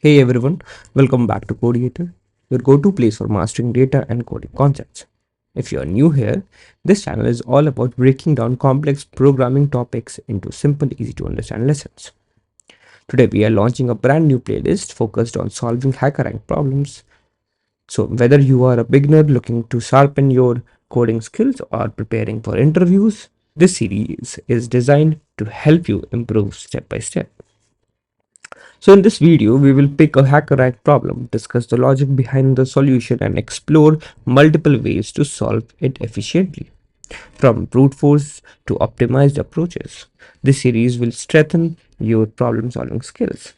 Hey everyone, welcome back to Codeator, your go-to place for mastering data and coding concepts. If you are new here, this channel is all about breaking down complex programming topics into simple, easy to understand lessons. Today we are launching a brand new playlist focused on solving HackerRank problems. So whether you are a beginner looking to sharpen your coding skills or preparing for interviews, this series is designed to help you improve step by step. So in this video, we will pick a HackerRank problem, discuss the logic behind the solution and explore multiple ways to solve it efficiently, from brute force to optimized approaches. This series will strengthen your problem solving skills.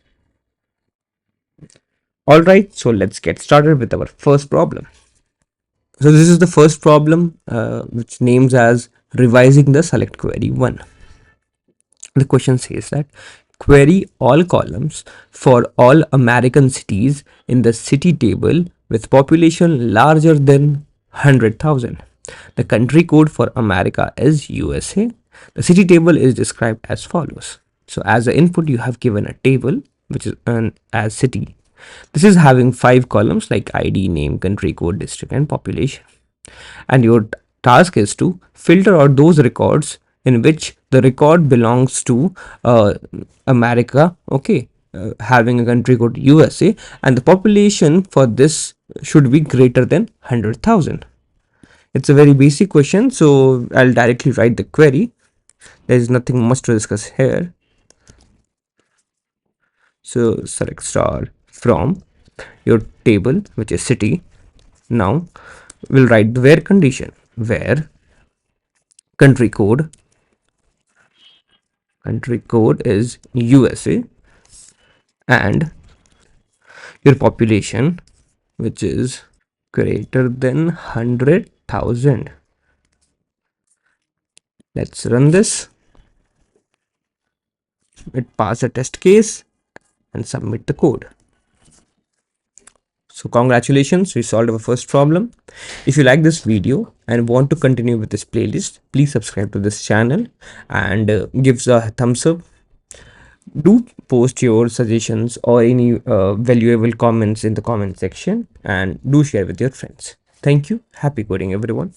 Alright, so let's get started with our first problem. So this is the first problem which names as revising the select query 1. The question says that query all columns for all American cities in the city table with population larger than 100,000. The country code for America is USA. The city table is described as follows. So as an input you have given a table which is as city. This is having 5 columns like ID, name, country code, district and population. And your task is to filter out those records in which the record belongs to America, okay, having a country code USA, and the population for this should be greater than 100,000. It's a very basic question, so I'll directly write the query. There is nothing much to discuss here. So select star from your table, which is city. Now we'll write the where condition, where country code is USA and your population, which is greater than 100,000. Let's run this. It passed a test case and submit the code. So congratulations, we solved our first problem. If you like this video and want to continue with this playlist, please subscribe to this channel and give a thumbs up. Do post your suggestions or any valuable comments in the comment section and do share with your friends. Thank you. Happy coding everyone.